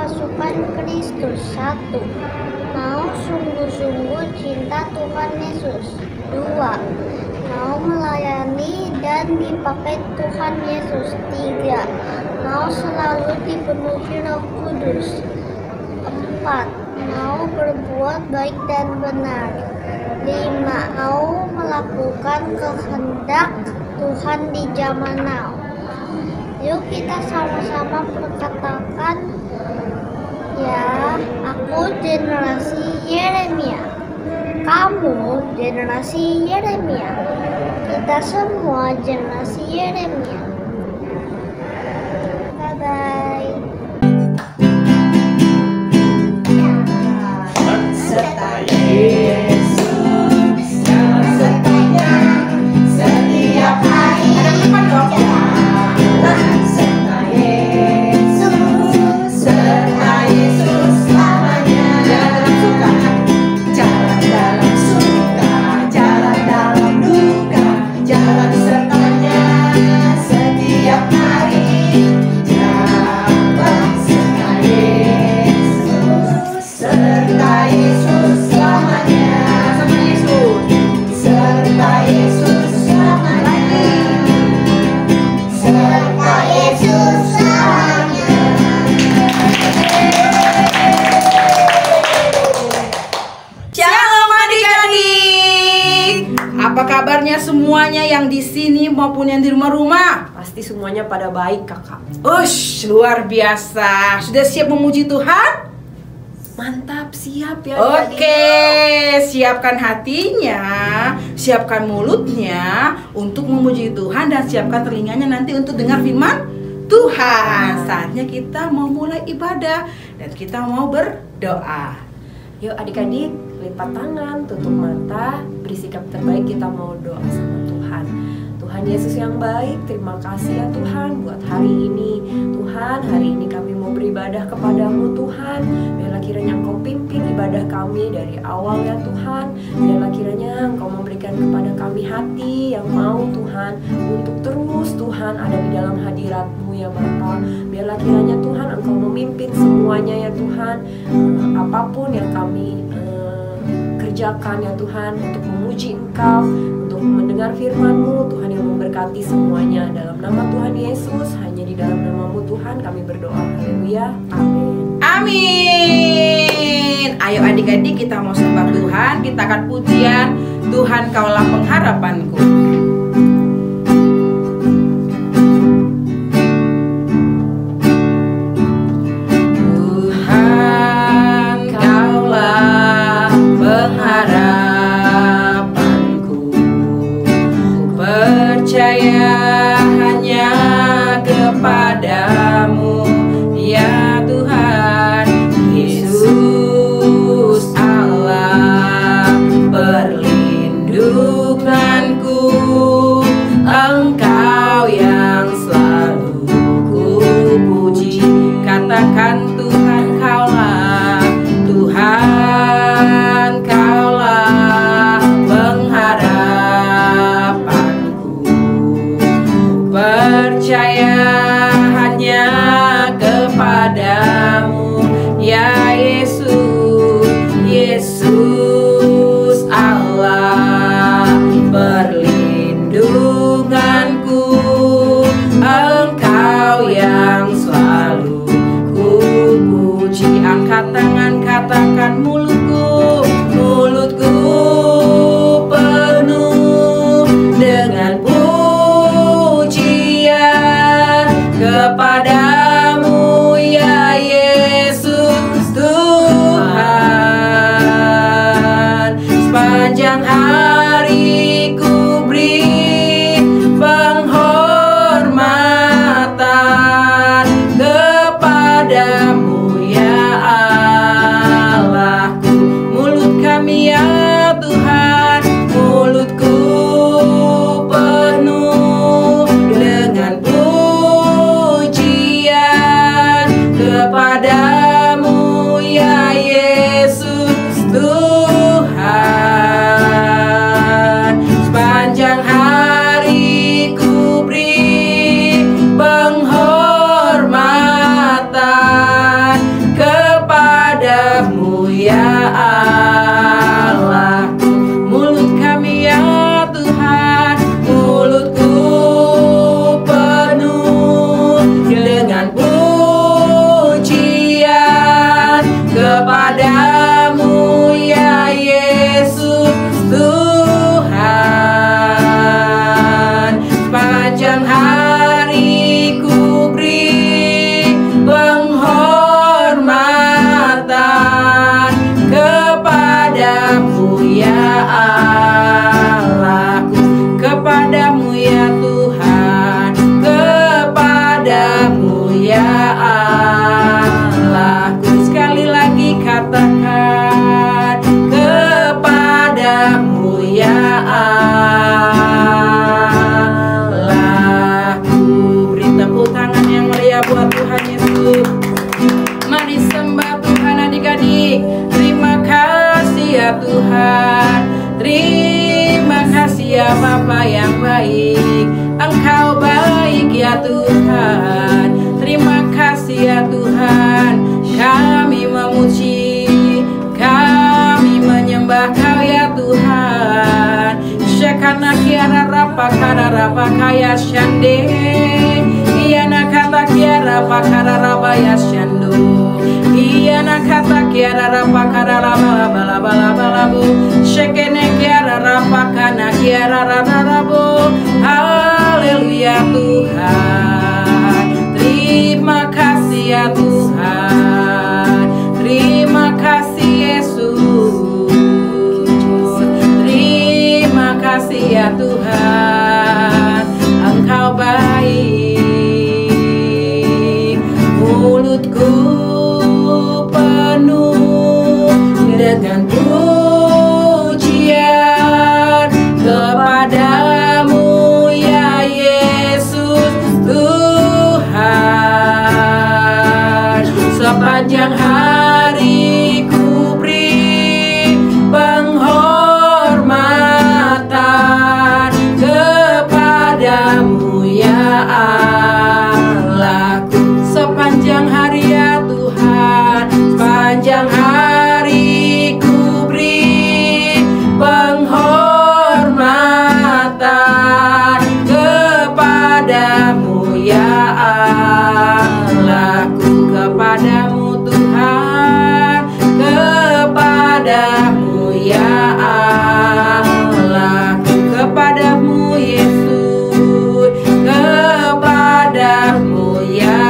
pasukan Kristus. 1. Mau sungguh-sungguh cinta Tuhan Yesus. 2. Mau melayani dan dipakai Tuhan Yesus. 3. Mau selalu dipenuhi Roh Kudus. 4. Mau berbuat baik dan benar. 5. Mau melakukan kehendak Tuhan di zaman now. Yuk kita sama-sama perkatakan, ya, aku generasi Yeremia. Kamu generasi Yeremia. Kita semua generasi Yeremia. Bye-bye. Serta Yesus, sertanya setiap hari. Ada depan dong. Serta Yesus, serta Yesus selamanya. Jalan dalam suka, jalan dalam duka, jalan sertanya setiap hari. Jalan serta Yesus, serta Yesus selamanya. Sama Yesus, serta Yesus selamanya. Serta Yesus selamanya. Shalom adik-adik. Apa kabarnya semuanya yang di sini maupun yang di rumah-rumah? Pasti semuanya pada baik, kakak. Ush, luar biasa. Sudah siap memuji Tuhan? Mantap, siap ya. Oke, siapkan hatinya, siapkan mulutnya untuk memuji Tuhan dan siapkan telinganya nanti untuk dengar firman Tuhan. Saatnya kita mau mulai ibadah dan kita mau berdoa. Yuk adik-adik, lipat tangan, tutup mata, beri sikap terbaik, kita mau doa sama Tuhan. Tuhan Yesus yang baik, terima kasih ya Tuhan buat hari ini. Tuhan, hari ini kami mau beribadah kepadamu Tuhan. Biarlah kiranya Engkau pimpin ibadah kami dari awal ya Tuhan. Biarlah kiranya Engkau memberikan kepada kami hati yang mau Tuhan untuk terus Tuhan ada di dalam hadirat-Mu ya Bapa. Biarlah kiranya Tuhan Engkau memimpin semuanya ya Tuhan. Apapun yang kami kerjakan ya Tuhan untuk memuji Engkau, untuk mendengar firman-Mu, Tuhan yang memberkati semuanya. Dalam nama Tuhan Yesus, hanya di dalam nama-Mu Tuhan kami berdoa. Haleluya. Amin. Amin. Ayo adik-adik kita mau sembah Tuhan. Kita akan pujian Tuhan Kaulah Pengharapanku. Tuhan Kaulah pengharapanku. Ku percaya hanya kepadamu ya Tuhan Yesus Allah perlindunganku. Engkau yang selalu ku puji. Katakan Tuhan Kaulah, Tuhan Kaulah pengharapanku. Percaya hanya kepadamu ya Yesus, Yesus Allah perlindunganku. Engkau yang selalu ku puji. Angkat tangan, katakan mulutku, mulutku penuh dengan pujian. sepanjang hari ku beri penghormatan kepadamu ya Allahku, kepadamu ya Tuhan, kepadamu ya Allahku. Sekali lagi katakan, kepadamu ya Allahku. Beri tepuk tangan yang meriah buat Tuhan Yesus. Mari sembah Tuhan adik-adik. Terima kasih ya Tuhan, terima kasih ya Bapa yang baik. Engkau baik ya Tuhan. Terima kasih ya Tuhan. Kami memuji, kami menyembah Kau ya Tuhan. Syakana kiara rapa kaya shande, iyana kata kiara pakara raba ya shando, iyana kata kiara rapa kara raba bala bala balabu, shekene kiara rapa kana kiara rarabu. Haleluya Tuhan, terima kasih ya Tuhan, terima kasih Yesus, terima kasih ya Tuhan, Engkau baik. Mulutku penuh dengan pujian kepadamu ya Yesus Tuhan. Sepanjang hari ku beri penghormatan kepadamu ya Allahku. Sepanjang hari ya Tuhan, sepanjang hari ku beri penghormatan kepadamu ya Allahku, kepadamu Tuhan, kepadamu ya Allahku, kepadamu Yesus, kepadamu ya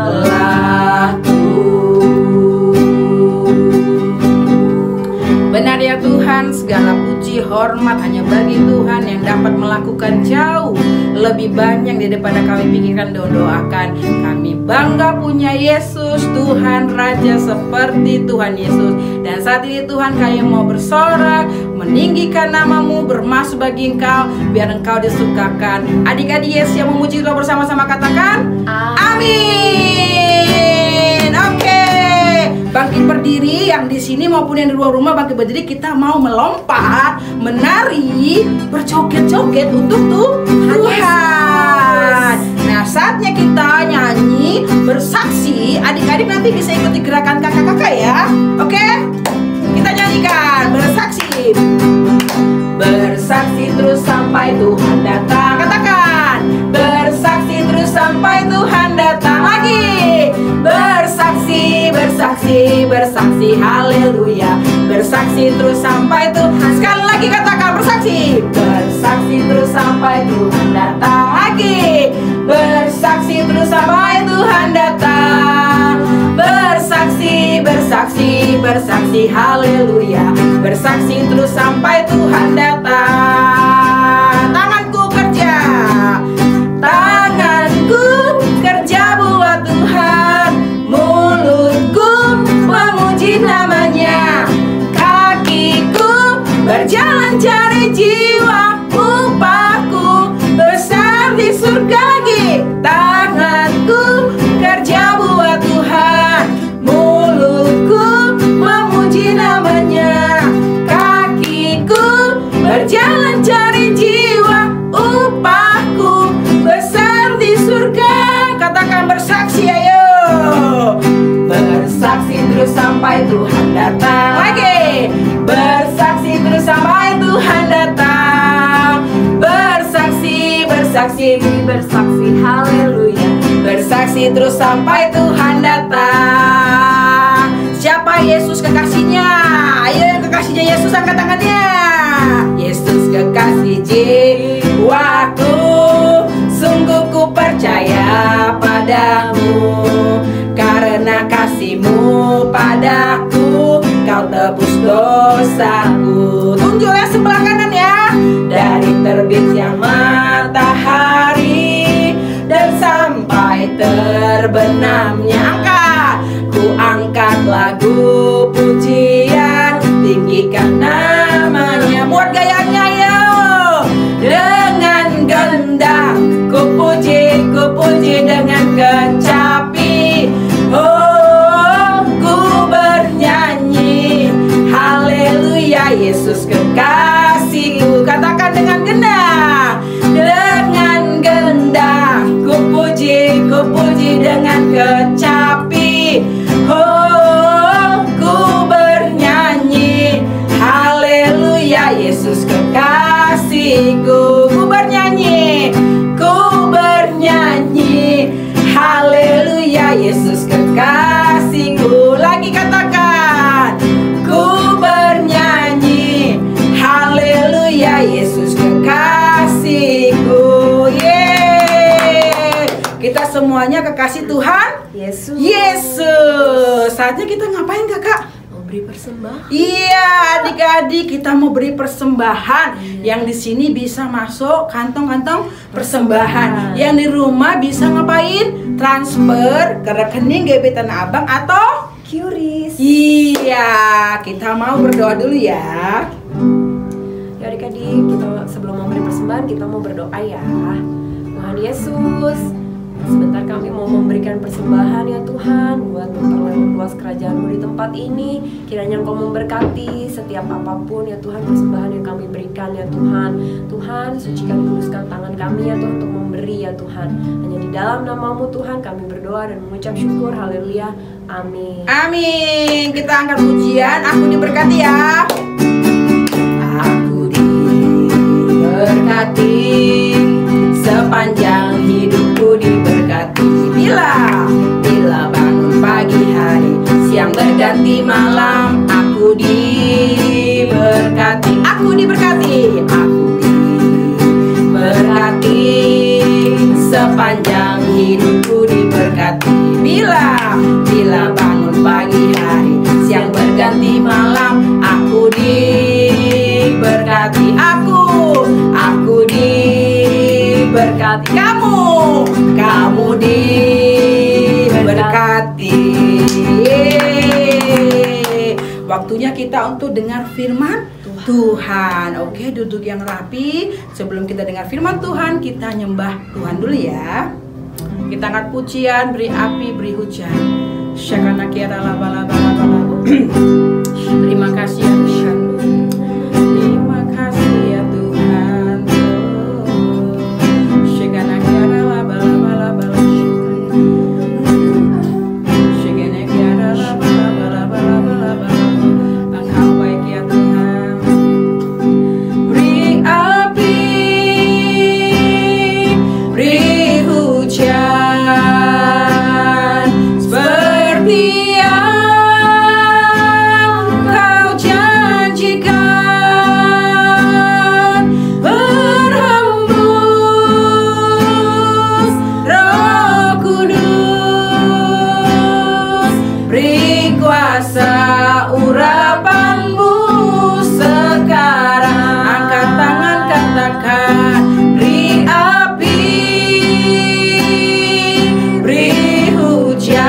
Allahku. Benar ya Tuhan, segala puji hormat hanya bagi Tuhan yang dapat melakukan jauh lebih banyak daripada kami pikirkan dan doakan. Kami bangga punya Yesus, Tuhan Raja seperti Tuhan Yesus. Dan saat ini Tuhan, kami mau bersorak, meninggikan namamu, bermasuk bagi Engkau, biar Engkau disukakan. Adik-adik Yesus yang memuji Engkau bersama-sama katakan amin. Oke, bangkit berdiri yang di sini maupun yang di luar rumah, bangkit berdiri. Kita mau melompat, menari, berjoget-joget untuk Tuhan. Nah, saatnya kita nyanyi bersaksi. Adik-adik nanti bisa ikuti gerakan kakak-kakak ya. Oke? Kita nyanyikan bersaksi. Bersaksi terus sampai Tuhan datang. Katakan, bersaksi terus sampai Tuhan datang. Lagi, bersaksi, bersaksi, bersaksi, haleluya. Bersaksi terus sampai Tuhan. Sekali lagi katakan bersaksi. Bersaksi terus sampai Tuhan datang. Lagi, bersaksi terus sampai Tuhan datang. Bersaksi, bersaksi, bersaksi, haleluya. Bersaksi terus sampai Tuhan datang. Tanganku kerja, tanganku kerja buat Tuhan. Mulutku memuji namanya. Kakiku berjalan cari jiwa. Upahku besar di surga lagi. Tanganku kerja buat Tuhan. Mulutku memuji namanya. Kakiku berjalan cari jiwa. Upahku besar di surga. Katakan bersaksi ayo. Bersaksi terus sampai Tuhan datang. Lagi, bersaksi terus sampai Tuhan datang. Bersaksi, bersaksi, bersaksi, haleluya. Bersaksi terus sampai Tuhan datang. Siapa Yesus kekasihnya? Ayo yang kekasihnya Yesus angkat tangannya. Yesus kekasih jiwaku. Sungguh ku percaya padamu, karena kasih-Mu padaku, Kau tebus dosaku. Tunjuk yang sebelah kanan ya. Dari terbit siang matahari dan sampai terbenamnya, ku angkat lagu pujian, tinggikan namanya. Buat gayanya yo. Dengan gendang ku puji dengan kecapi. Oh, ku bernyanyi haleluya, Yesus kekasihku. Katakan dengan gendang. Dengan gendang ku puji dengan kecapi. Oh, ku bernyanyi haleluya, Yesus kekasihku. Ku bernyanyi haleluya, Yesus kekasihku. Lagi katakan, ku bernyanyi haleluya, Yesus kekasihku. Yeay, kita semuanya kekasih Tuhan Yesus. Yesus. Saatnya kita ngapain kakak? Mau beri persembahan. Iya, adik-adik, kita mau beri persembahan. Yang di sini bisa masuk kantong-kantong persembahan. Yang di rumah bisa ngapain? Transfer ke rekening GB Tanah Abang atau QRIS. iya, kita mau berdoa dulu ya. Ya adik-adik, kita sebelum memberi persembahan kita mau berdoa ya. Tuhan Yesus, sebentar kami mau memberikan persembahan ya Tuhan, buat memperluas kerajaan-Mu di tempat ini. Kiranya Engkau memberkati setiap apapun ya Tuhan, persembahan yang kami berikan ya Tuhan. Tuhan, sucikan kuduskan tangan kami ya Tuhan untuk memberi ya Tuhan. Hanya di dalam nama-Mu Tuhan kami berdoa dan mengucap syukur. Haleluya. Amin. Amin. Kita angkat pujian, aku diberkati ya. Aku diberkati, sepanjang hidupku diberkati. Bila bangun pagi hari, siang berganti malam, aku diberkati. Aku diberkati, aku diberkati, sepanjang hidupku diberkati. Bila bangun pagi hari, siang berganti malam, aku diberkati. Aku diberkati. Kamu diberkati. Yeay. Waktunya kita untuk dengar firman Tuhan. Oke, duduk yang rapi. Sebelum kita dengar firman Tuhan, kita nyembah Tuhan dulu ya. Kita angkat pujian, beri api, beri hujan. Syakana kiara laba laba laba laba. Terima kasih ya Tuhan. Terima kasih ya Tuhan. Syakana kiara laba laba laba laba. Syakana kiara laba laba laba laba laba. Engkau baik ya Tuhan. Beri api, beri hujan, seperti yang Kau janjikan. Berhembus Roh Kudus, beri kuasa urapan-Mu sekarang. Angkat tangan, katakan, beri api, beri hujan,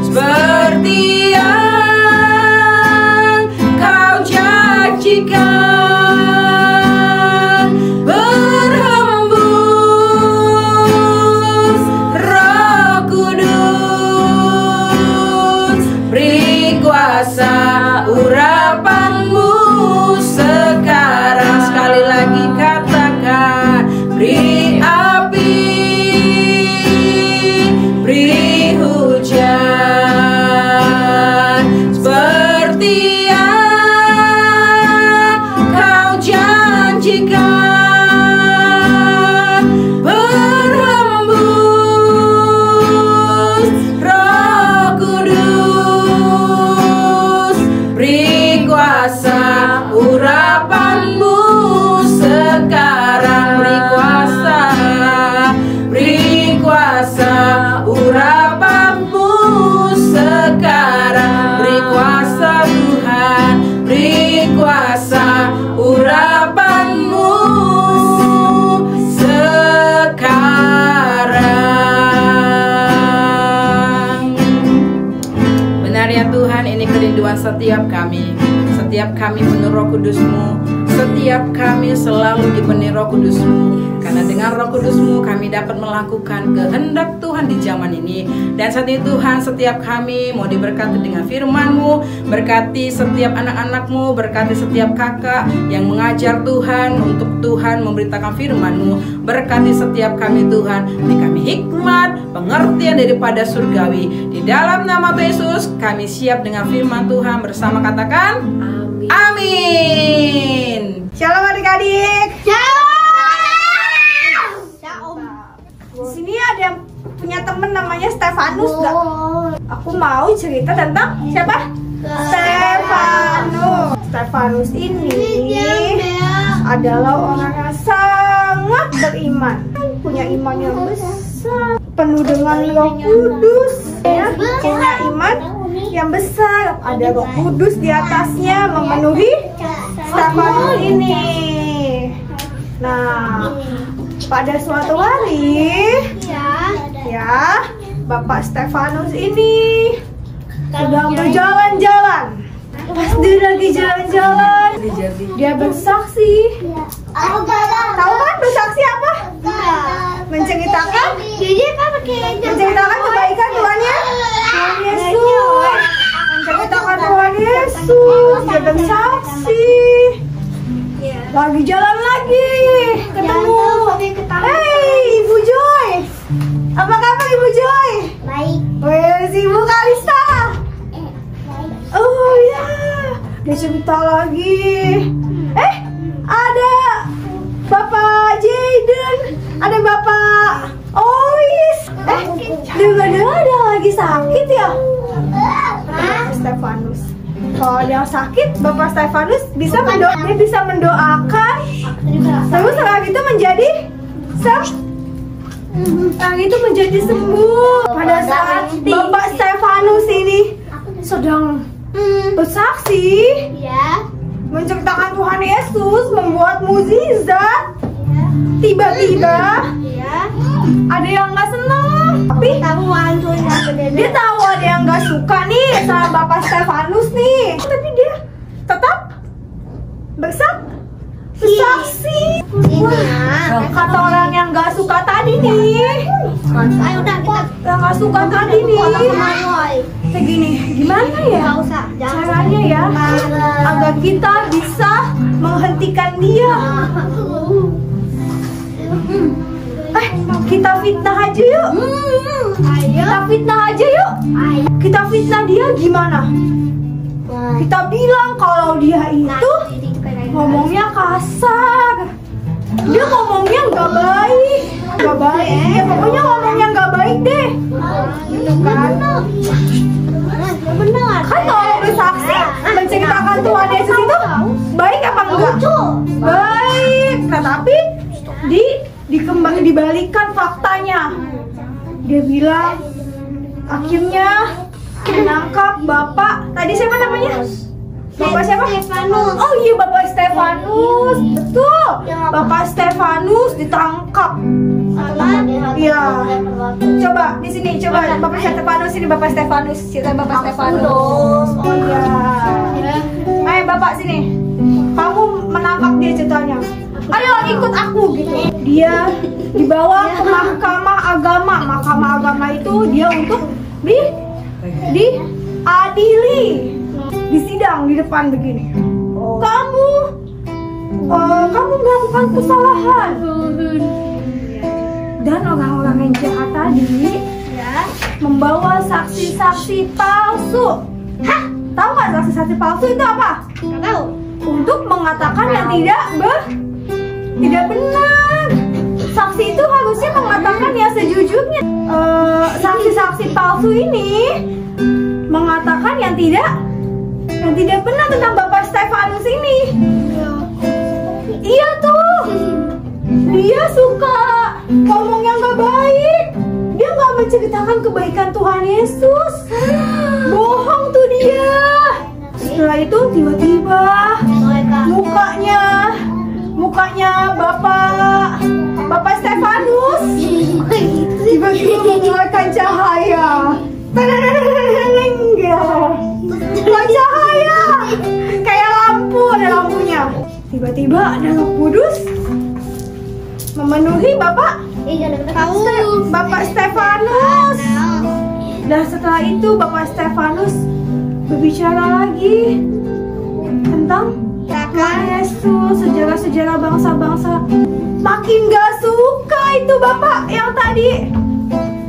seperti yang Kau janjikan. Berhembus Roh Kudus, beri kuasa urapan-Mu sekarang. Sekali lagi katakan, beri api, beri hujan, seperti yang Kau janjikan. Berhembus Roh Kudus, beri kuasa urapan Tuhan setiap kami penuh Roh Kudus-Mu, setiap kami selalu dipenuhi Roh Kudus-Mu. Karena dengan Roh Kudus-Mu kami dapat melakukan kehendak Tuhan di zaman ini. Dan saat ini Tuhan, setiap kami mau diberkati dengan firman-Mu, berkati setiap anak-anak-Mu, berkati setiap kakak yang mengajar Tuhan, untuk Tuhan memberitakan firman-Mu. Berkati setiap kami Tuhan, beri kami hikmat, pengertian daripada surgawi. Di dalam nama Yesus kami siap dengan firman Tuhan bersama, katakan Amin. amin. Shalom adik-adik. Di sini ada yang punya temen namanya Stefanus gak? Aku mau cerita tentang siapa? Stefanus. Stefanus ini adalah orang yang sangat beriman, punya iman yang besar, penuh dengan Roh Kudus, ya, punya iman yang besar. Ada Roh Kudus di atasnya memenuhi Stefanus ini. Nah, pada suatu hari, ya, Bapak Stefanus ini sedang berjalan-jalan. Pas dia lagi jalan-jalan, dia bersaksi. Tahu kan bersaksi apa? Menceritakan kebaikan Tuhan Yesus. Menceritakan Tuhan Yesus. Dia bersaksi. Lagi jalan lagi, ketemu. Hei, Ibu Joy. Apa kabar Ibu Joy? Baik. Wes, Ibu Kalista. Oh ya, dia cerita lagi. Ada Bapak Jaden, ada Bapak Ois. Dengar-dengar ada lagi sakit ya? Bapak Stefanus. Kalau yang sakit, Bapak Stefanus bisa mendoakan. Terus orang itu menjadi sembuh. Pada saat Bapak Stefanus ini sedang bersaksi, menceritakan Tuhan Yesus, membuat mukjizat, tiba-tiba ada yang nggak senang, tapi dia tahu ada yang nggak suka nih sama Bapak Stefanus nih, tapi dia tetap bersaksi. Kata orang yang nggak suka tadi nih, segini, gimana ya caranya ya agar kita bisa menghentikan dia? Kita fitnah aja yuk. Kita fitnah dia gimana? Kita bilang kalau dia itu ngomongnya kasar, dia ngomongnya nggak baik. Ya, pokoknya ngomongnya nggak baik deh. Gitu kan? Kan kalau bersaksi menceritakan Tuhan Yesus itu baik apa enggak? Baik. Nah, tapi dibalikan faktanya. Dia bilang akhirnya menangkap Bapak tadi siapa namanya? Bapak siapa? Stefanus. Oh iya, Bapak Stefanus. Betul. Bapak Stefanus ditangkap. Iya. Coba di sini, coba Bapak Stefanus ini, Bapak Stefanus. Cerita Bapak Stefanus. Oh iya. Ayo Bapak sini. Kamu menangkap dia ceritanya. Ayo ikut aku gitu. Dia dibawa ke mahkamah agama. Mahkamah agama itu dia untuk diadili. Disidang di depan begini. Kamu melakukan kesalahan. Dan orang-orang yang jahat tadi membawa saksi-saksi palsu. Hah? Tahu nggak saksi-saksi palsu itu apa? Nggak tahu. Untuk mengatakan yang tidak benar. Saksi itu harusnya mengatakan yang sejujurnya. Saksi-saksi palsu ini mengatakan yang tidak benar tentang Bapak Stefanus ini. Iya tuh, dia suka ngomong yang gak baik. Dia gak menceritakan kebaikan Tuhan Yesus. Bohong tuh dia. Setelah itu tiba-tiba mukanya Bapak Stefanus tiba-tiba mengeluarkan cahaya. Cahaya tiba-tiba ada Roh Kudus memenuhi Bapak Stefanus. Dan setelah itu Bapak Stefanus berbicara lagi tentang Tuhan Yesus, sejarah-sejarah bangsa-bangsa. Makin gak suka itu Bapak yang tadi.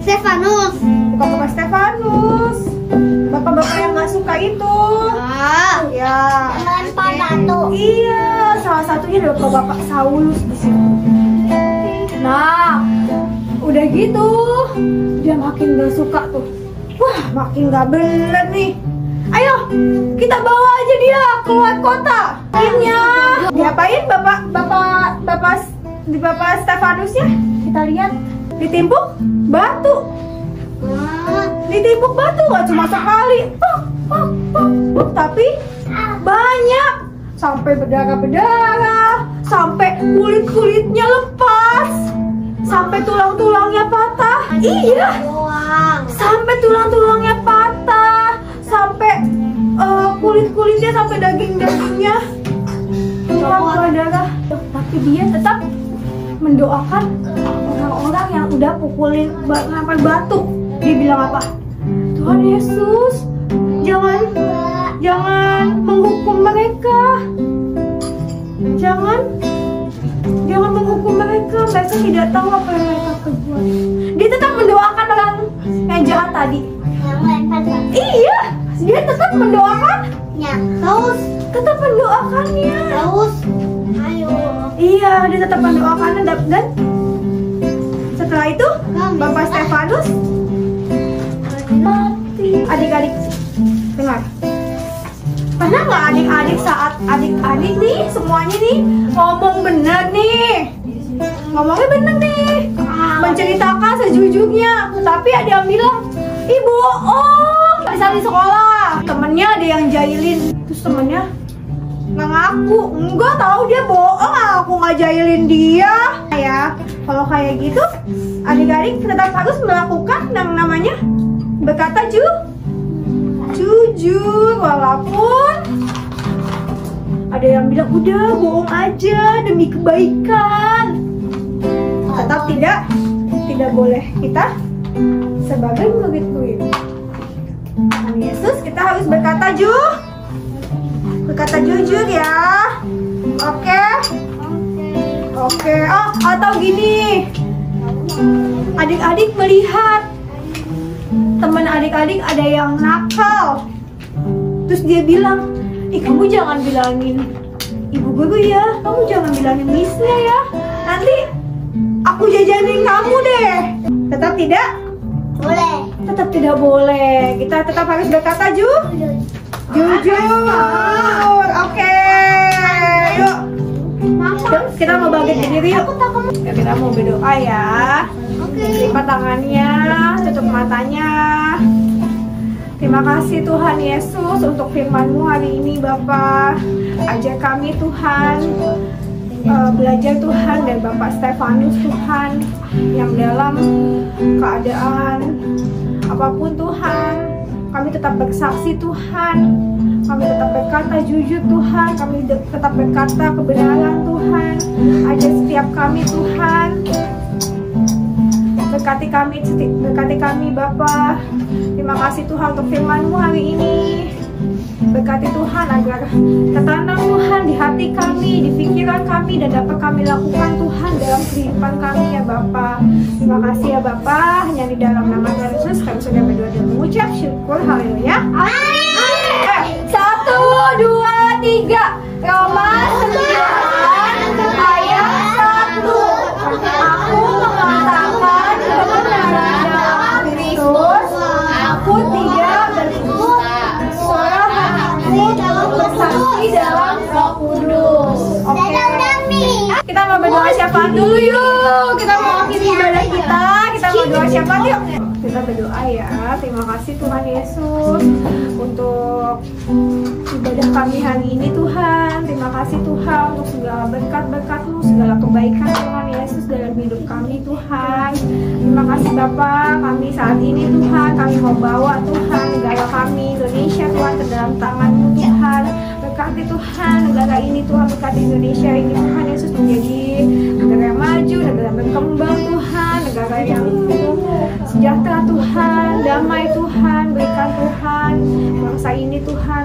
Stefanus. Bapak Stefanus. Bapak-bapak yang gak suka itu. Ya. Melempar batu. Iya, salah satunya adalah Bapak Saulus di situ. Nah, udah gitu, dia makin gak suka tuh. Wah, makin gak bener nih. Ayo, kita bawa aja dia keluar kota. Akhirnya, diapain Bapak Stefanusnya? Kita lihat, ditimpuk batu. Ditimpuk batu gak cuma sekali, tapi banyak. Sampai berdarah-berdarah, sampai kulit-kulitnya lepas, sampai tulang-tulangnya patah. Iya, sampai tulang-tulangnya patah, sampai kulit-kulitnya, sampai daging-dagingnya keluar darah. Tapi dia tetap mendoakan orang-orang yang udah pukulin sampai batu. Dia bilang apa? Tuhan Yesus, jangan menghukum mereka. Jangan menghukum mereka. Mereka tidak tahu apa yang mereka perbuat. Dia tetap mendoakan orang yang jahat tadi. Iya, dia tetap mendoakannya. Tetap mendoakannya. Ayo. Iya, dia tetap mendoakannya. Dan setelah itu Bapak Stefanus mati. Adik-adik dengar. Pernah nggak adik-adik saat adik-adik nih semuanya nih ngomong bener nih, ngomongnya bener nih, menceritakan sejujurnya, tapi ada yang bilang ih bohong. Misalnya di sekolah temennya ada yang jahilin, terus temennya nggak ngaku, enggak tahu dia bohong, aku nggak jahilin dia. Ya kalau kayak gitu adik-adik tetap harus melakukan yang namanya berkata jujur, walaupun ada yang bilang udah bohong aja demi kebaikan. Tetap tidak boleh kita sebagai murid-murid Yesus, kita harus berkata jujur ya. Oke. Oh, atau gini, adik-adik melihat teman adik-adik ada yang nakal, terus dia bilang, kamu jangan bilangin ibu guru ya, kamu jangan bilangin missnya ya, nanti aku jajanin kamu deh. Tetap tidak boleh. Kita tetap harus berkata jujur. Oke, yuk. Kita mau bagi diri yuk. Kita mau berdoa ya. Lipat tangannya, tutup matanya. Terima kasih Tuhan Yesus untuk firman-Mu hari ini Bapak. Ajar kami Tuhan, belajar Tuhan dari Bapak Stefanus Tuhan, yang dalam keadaan apapun Tuhan, kami tetap bersaksi Tuhan. Kami tetap berkata jujur Tuhan, kami tetap berkata kebenaran Tuhan. Ajar setiap kami Tuhan. Berkati kami Bapa. Terima kasih Tuhan untuk firman-Mu hari ini. Berkati Tuhan agar tertanam Tuhan di hati kami, di pikiran kami, dan dapat kami lakukan Tuhan dalam kehidupan kami ya Bapa. Terima kasih ya Bapa. Hanya di dalam nama Tuhan Yesus kami sudah berdoa dan mengucap syukur. Haleluya. Amin. 1, 2, 3. Roma 9 ayat 1. Aku mengatakan kebenaran dalam Kristus, aku tidak bersuara, aku bersaksi dalam Roh Kudus. Oke. Kita mau berdoa syafaat dulu yuk. Kita mau akhiri ibadah kita. Kita mau doa syafaat yuk. Kita berdoa ya. Terima kasih Tuhan Yesus untuk ibadah kami hari ini Tuhan. Terima kasih Tuhan untuk segala berkat-berkat-Mu, segala kebaikan Tuhan Yesus dalam hidup kami Tuhan. Terima kasih Bapa, kami saat ini Tuhan, kami mau bawa Tuhan negara kami Indonesia Tuhan ke dalam tangan-Mu Tuhan. Berkati berkati Tuhan negara ini, Tuhan berkati Indonesia ini, Tuhan Yesus, menjadi negara yang maju, negara yang berkembang Tuhan, negara yang sejahtera Tuhan, damai Tuhan, berikan Tuhan bangsa ini Tuhan,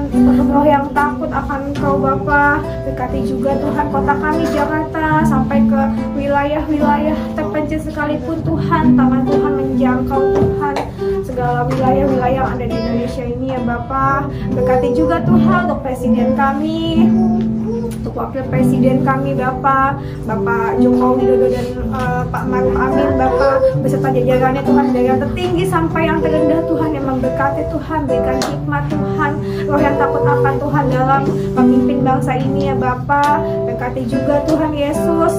roh yang takut akan Engkau Bapa, berkati juga Tuhan kota kami Jakarta sampai ke wilayah-wilayah terpencil sekalipun Tuhan, tangan Tuhan menjangkau Tuhan segala wilayah-wilayah yang ada di Indonesia ini ya Bapa, berkati juga Tuhan untuk presiden kami, untuk wakil presiden kami Bapak Joko Widodo dan Pak Maruf Amin Bapak beserta jajarannya Tuhan, dari yang tertinggi sampai yang terendah Tuhan, yang memberkati Tuhan, berikan hikmat Tuhan, roh yang takut akan Tuhan dalam memimpin bangsa ini ya Bapak, berkati juga Tuhan Yesus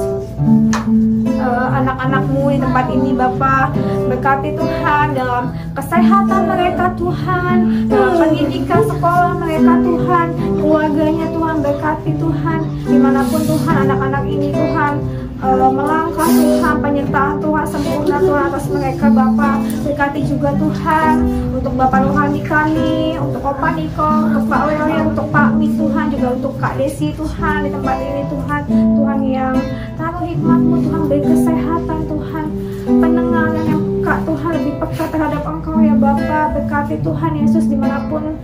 anak-anakmu di tempat ini Bapak, berkati Tuhan dalam kesehatan mereka Tuhan, dalam pendidikan sekolah mereka Tuhan, keluarganya Tuhan, berkati Tuhan dimanapun Tuhan anak-anak ini Tuhan melangkah Tuhan, penyertaan Tuhan sempurna Tuhan atas mereka Bapak, berkati juga Tuhan untuk Bapak rohani kami, untuk Opa Niko, untuk Pak Lele, untuk Pak Mi Tuhan, juga untuk Kak Desi Tuhan di tempat ini Tuhan, Tuhan yang taruh hikmat-Mu Tuhan, beri kesehatan Tuhan, pendengaran yang peka Tuhan, lebih peka terhadap Engkau ya Bapak, berkati Tuhan Yesus dimanapun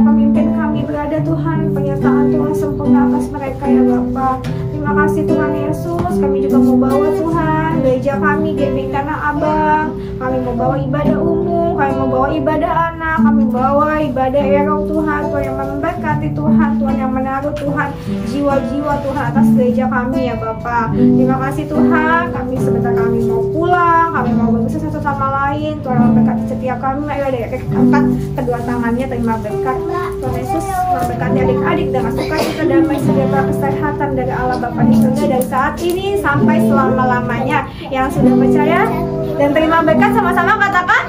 pemimpin kami berada Tuhan, penyertaan Tuhan sempurna atas mereka ya Bapak. Terima kasih Tuhan Yesus, kami juga mau bawa Tuhan gereja kami GBI Tanah Abang, kami mau bawa ibadah umum, kami mau bawa ibadah anak, kami bawa ibadah erong Tuhan, Tuhan yang memberkati Tuhan, Tuhan yang menaruh Tuhan jiwa-jiwa Tuhan atas gereja kami ya Bapak. Terima kasih Tuhan, kami sebentar kami mau pulang, kami mau berusaha satu sama lain, Tuhan memberkati setiap kami, ayo dari angkat kedua tangannya terima berkat Tuhan Yesus, memberkati adik-adik dengan sukacita, damai, sejahtera, kesehatan dari Allah Bapa di surga dari saat ini sampai selama-lamanya. Yang sudah percaya dan terima berkat sama-sama katakan